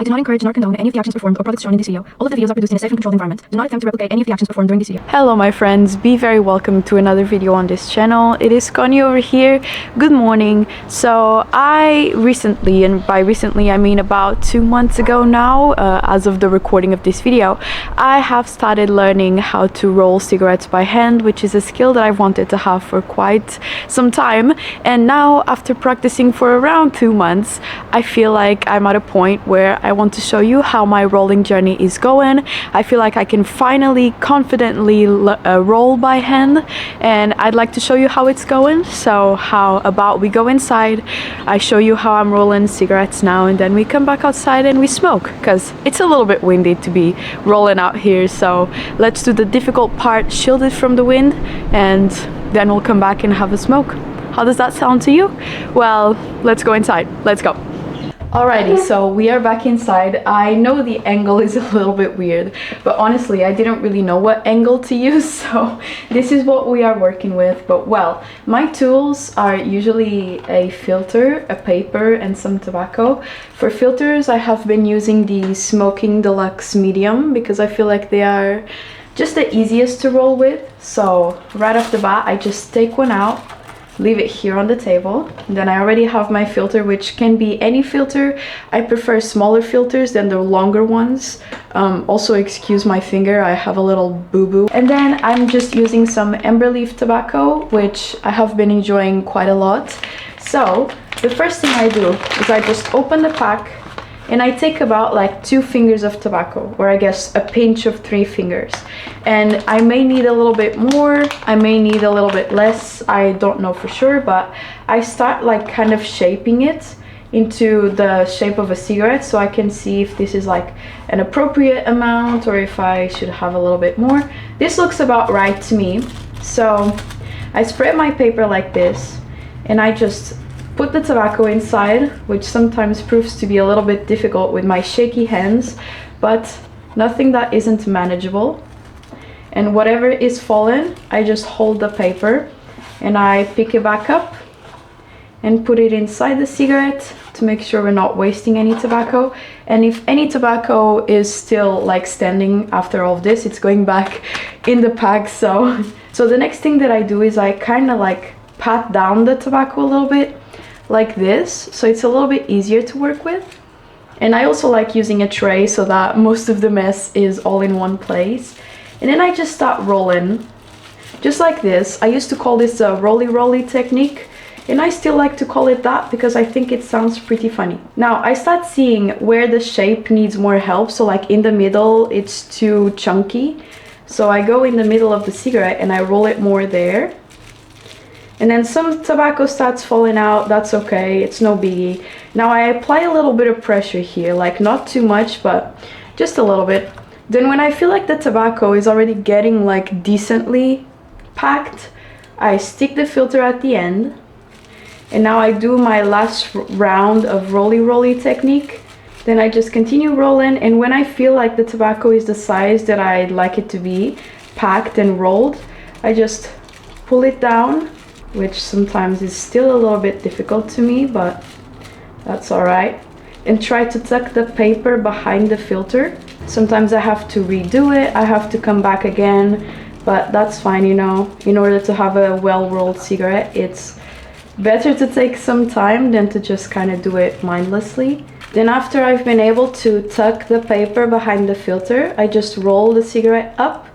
I do not encourage nor condone any of the actions performed or products shown in this video. All of the videos are produced in a safe and controlled environment. Do not attempt to replicate any of the actions performed during this video. Hello my friends, be very welcome to another video on this channel. It is Connie over here. Good morning. So I recently, and by recently I mean about 2 months ago now, as of the recording of this video, I have started learning how to roll cigarettes by hand, which is a skill that I've wanted to have for quite some time. And now after practicing for around 2 months, I feel like I'm at a point where I want to show you how my rolling journey is going. I feel like I can finally confidently roll by hand, and I'd like to show you how it's going. So how about we go inside, I show you how I'm rolling cigarettes now, and then we come back outside and we smoke, because it's a little bit windy to be rolling out here. So let's do the difficult part, shielded from the wind, and then we'll come back and have a smoke. How does that sound to you? Well, let's go inside. Let's go. Alrighty, so we are back inside. I know the angle is a little bit weird, but honestly, I didn't really know what angle to use, so this is what we are working with. But well, my tools are usually a filter, a paper, and some tobacco. For filters, I have been using the Smoking Deluxe Medium because I feel like they are just the easiest to roll with. So right off the bat, I just take one out, leave it here on the table, and then I already have my filter, which can be any filter. I prefer smaller filters than the longer ones. Also excuse my finger, I have a little boo-boo. And then I'm just using some amber leaf tobacco, which I have been enjoying quite a lot. So the first thing I do is I just open the pack and I take about like 2 fingers of tobacco, or I guess a pinch of 3 fingers. And I may need a little bit more, I may need a little bit less, I don't know for sure, but I start like kind of shaping it into the shape of a cigarette, so I can see if this is like an appropriate amount or if I should have a little bit more. This looks about right to me. So I spread my paper like this, and I just put the tobacco inside, which sometimes proves to be a little bit difficult with my shaky hands, but nothing that isn't manageable. And whatever is fallen, I just hold the paper and I pick it back up and put it inside the cigarette to make sure we're not wasting any tobacco. And if any tobacco is still like standing after all of this, it's going back in the pack. So the next thing that I do is I kind of like pat down the tobacco a little bit like this, so it's a little bit easier to work with. And I also like using a tray so that most of the mess is all in one place. And then I just start rolling just like this. I used to call this a rolly technique, and I still like to call it that because I think it sounds pretty funny. Now I start seeing where the shape needs more help, so like in the middle it's too chunky, so I go in the middle of the cigarette and I roll it more there. And then some tobacco starts falling out, that's okay, it's no biggie. Now I apply a little bit of pressure here, like not too much, but just a little bit. Then when I feel like the tobacco is already getting like decently packed, I stick the filter at the end. And now I do my last round of rolly technique. Then I just continue rolling, and when I feel like the tobacco is the size that I'd like it to be, packed and rolled, I just pull it down, which sometimes is still a little bit difficult to me, but that's all right. And try to tuck the paper behind the filter. Sometimes I have to redo it, I have to come back again, but that's fine, you know. In order to have a well-rolled cigarette, it's better to take some time than to just kind of do it mindlessly. Then after I've been able to tuck the paper behind the filter, I just roll the cigarette up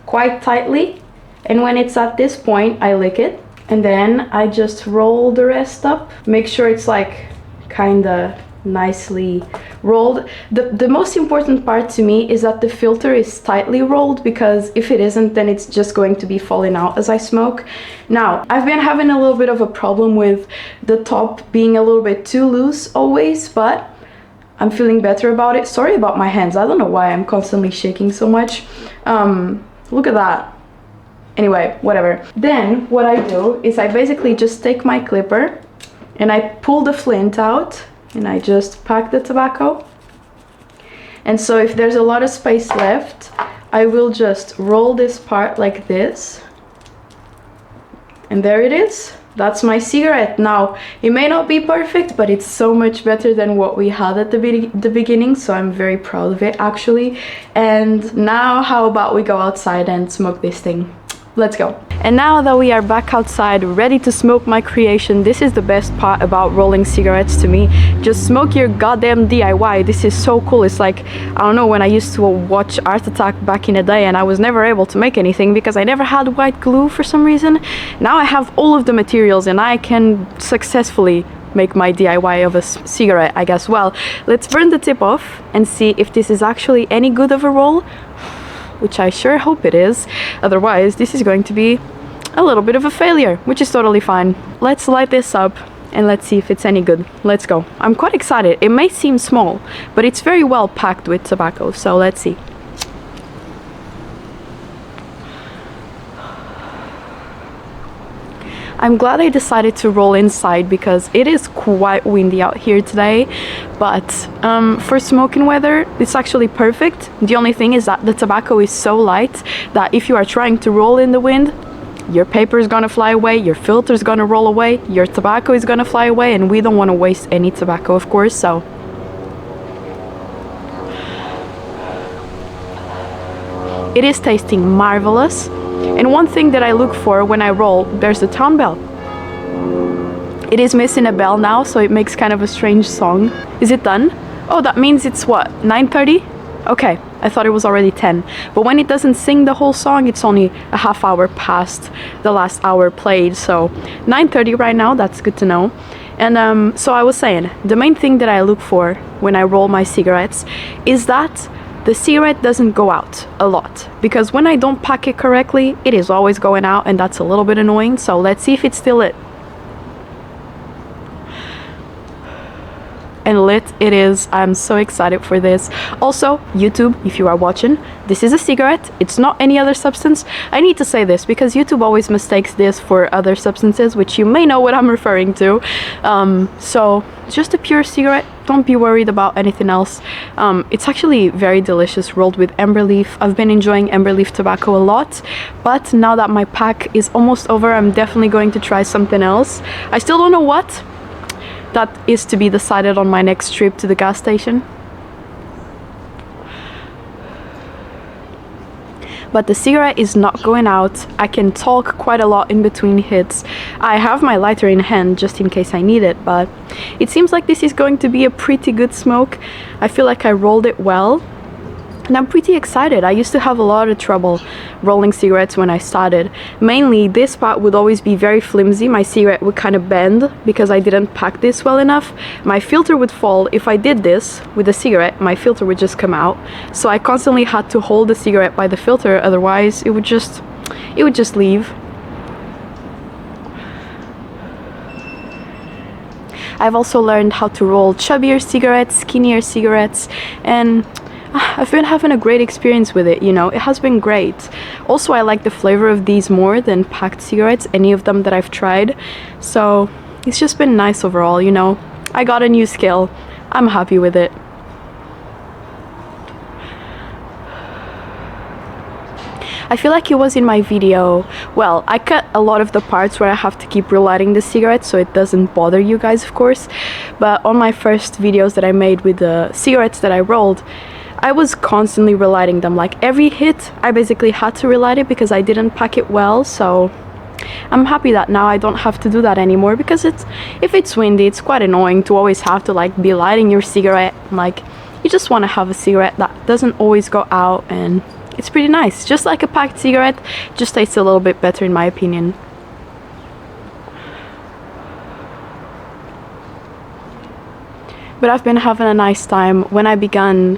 quite tightly, and when it's at this point, I lick it. And then I just roll the rest up. Make sure it's like kind of nicely rolled. The most important part to me is that the filter is tightly rolled, because if it isn't, then it's just going to be falling out as I smoke. Now, I've been having a little bit of a problem with the top being a little bit too loose always, but I'm feeling better about it. Sorry about my hands. I don't know why I'm constantly shaking so much. Look at that. Anyway, whatever. Then what I do is I basically just take my clipper and I pull the flint out and I just pack the tobacco. And so if there's a lot of space left, I will just roll this part like this. And there it is. that's my cigarette. Now, it may not be perfect, but it's so much better than what we had at the beginning, so I'm very proud of it actually. And now how about we go outside and smoke this thing? Let's go. And now that we are back outside, ready to smoke my creation, this is the best part about rolling cigarettes to me. Just smoke your goddamn DIY. This is so cool. It's like, I don't know, when I used to watch Art Attack back in the day and I was never able to make anything because I never had white glue for some reason. Now I have all of the materials and I can successfully make my DIY of a cigarette, I guess. Well, let's burn the tip off and see if this is actually any good of a roll, which I sure hope it is. Otherwise, this is going to be a little bit of a failure, which is totally fine. Let's light this up and let's see if it's any good. Let's go. I'm quite excited. It may seem small, but it's very well packed with tobacco, so let's see. I'm glad I decided to roll inside because it is quite windy out here today, but for smoking weather it's actually perfect. The only thing is that the tobacco is so light that if you are trying to roll in the wind, your paper is gonna fly away, your filter is gonna roll away, your tobacco is gonna fly away, and we don't want to waste any tobacco, of course. So it is tasting marvelous. And one thing that I look for when I roll, there's the town bell. It is missing a bell now, so it makes kind of a strange song. Is it done? Oh, that means it's what, 9:30? Okay, I thought it was already 10. But when it doesn't sing the whole song, it's only a half hour past the last hour played. So 9:30 right now, that's good to know. And so I was saying, the main thing that I look for when I roll my cigarettes is that the cigarette doesn't go out a lot, because when I don't pack it correctly, it is always going out, and that's a little bit annoying. So let's see if it's still lit. And lit it is. I'm so excited for this. Also, YouTube, if you are watching, this is a cigarette. It's not any other substance. I need to say this because YouTube always mistakes this for other substances, which you may know what I'm referring to. So just a pure cigarette. Don't be worried about anything else. It's actually very delicious, rolled with amber leaf. I've been enjoying amber leaf tobacco a lot, but now that my pack is almost over, I'm definitely going to try something else. I still don't know what. That is to be decided on my next trip to the gas station. But the cigarette is not going out. I can talk quite a lot in between hits. I have my lighter in hand just in case I need it, but it seems like this is going to be a pretty good smoke. I feel like I rolled it well. And I'm pretty excited. I used to have a lot of trouble rolling cigarettes when I started. Mainly, this part would always be very flimsy. My cigarette would kind of bend because I didn't pack this well enough. My filter would fall. If I did this with a cigarette, my filter would just come out. So I constantly had to hold the cigarette by the filter, otherwise it would just leave. I've also learned how to roll chubbier cigarettes, skinnier cigarettes, and I've been having a great experience with it, you know. It has been great. Also, I like the flavor of these more than packed cigarettes, any of them that I've tried. So it's just been nice overall, you know. I got a new skill. I'm happy with it. I feel like it was in my video, well, I cut a lot of the parts where I have to keep relighting the cigarette so it doesn't bother you guys, of course. But on my first videos that I made with the cigarettes that I rolled, I was constantly relighting them. Like every hit, I basically had to relight it because I didn't pack it well. So I'm happy that now I don't have to do that anymore, because if it's windy, it's quite annoying to always have to like be lighting your cigarette. Like, you just want to have a cigarette that doesn't always go out, and it's pretty nice. Just like a packed cigarette, just tastes a little bit better in my opinion. But I've been having a nice time. When I began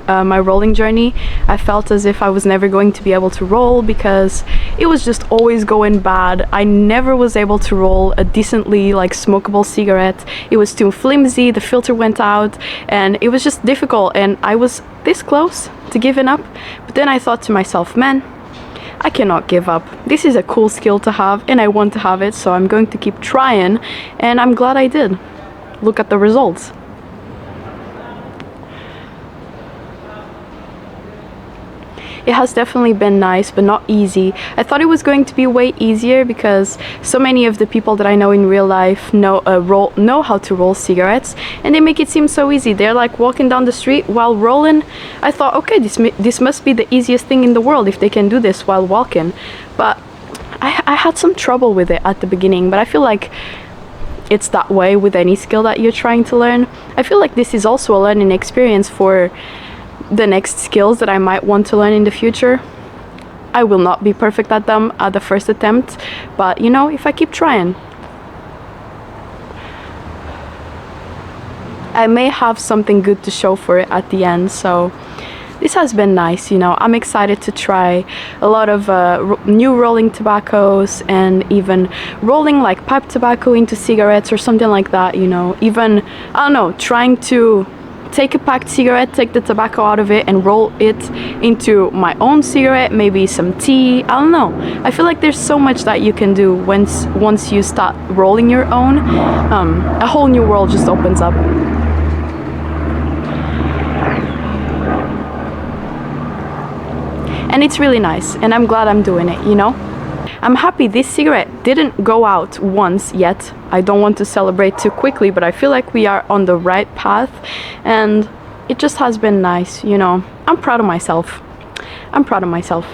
my rolling journey, I felt as if I was never going to be able to roll because it was just always going bad. I never was able to roll a decently like smokable cigarette. It was too flimsy, the filter went out, and it was just difficult, and I was this close to giving up. But then I thought to myself, man, I cannot give up. This is a cool skill to have and I want to have it, so I'm going to keep trying, and I'm glad I did. Look at the results. it has definitely been nice, but not easy. I thought it was going to be way easier because so many of the people that I know in real life know how to roll cigarettes, and they make it seem so easy. They're like walking down the street while rolling. I thought, okay, this must be the easiest thing in the world if they can do this while walking. But I had some trouble with it at the beginning, but I feel like it's that way with any skill that you're trying to learn. I feel like this is also a learning experience for the next skills that I might want to learn in the future. I will not be perfect at them at the first attempt, but you know, if I keep trying, I may have something good to show for it at the end. So this has been nice, you know. I'm excited to try a lot of new rolling tobaccos, and even rolling like pipe tobacco into cigarettes or something like that, you know. Even, I don't know, trying to take a packed cigarette, take the tobacco out of it and roll it into my own cigarette, maybe some tea, I don't know. I feel like there's so much that you can do once you start rolling your own. A whole new world just opens up. And it's really nice, and I'm glad I'm doing it, you know. I'm happy this cigarette didn't go out once yet. I don't want to celebrate too quickly, but I feel like we are on the right path, and it just has been nice, you know. I'm proud of myself. I'm proud of myself.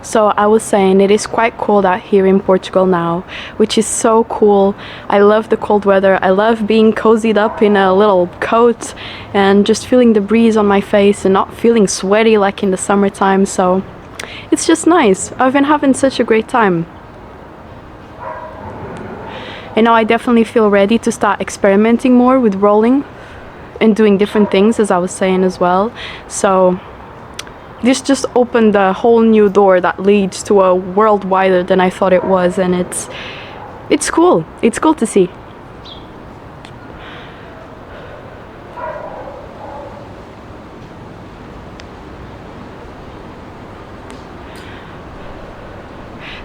So I was saying, it is quite cold out here in Portugal now, which is so cool. I love the cold weather. I love being cozied up in a little coat and just feeling the breeze on my face and not feeling sweaty like in the summertime. So it's just nice. I've been having such a great time. And now I definitely feel ready to start experimenting more with rolling and doing different things, as I was saying as well. So this just opened a whole new door that leads to a world wider than I thought it was, and it's cool. It's cool to see.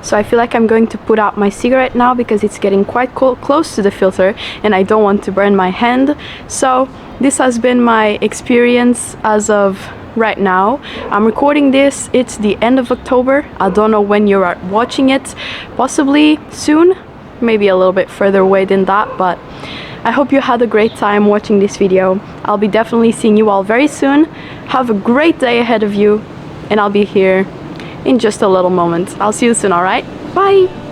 So I feel like I'm going to put out my cigarette now because it's getting quite close to the filter and I don't want to burn my hand. So this has been my experience as of right now. I'm recording this, it's the end of October. I don't know when you're watching it, possibly soon, maybe a little bit further away than that, but I hope you had a great time watching this video. I'll be definitely seeing you all very soon. Have a great day ahead of you, and I'll be here in just a little moment. I'll see you soon, alright? Bye!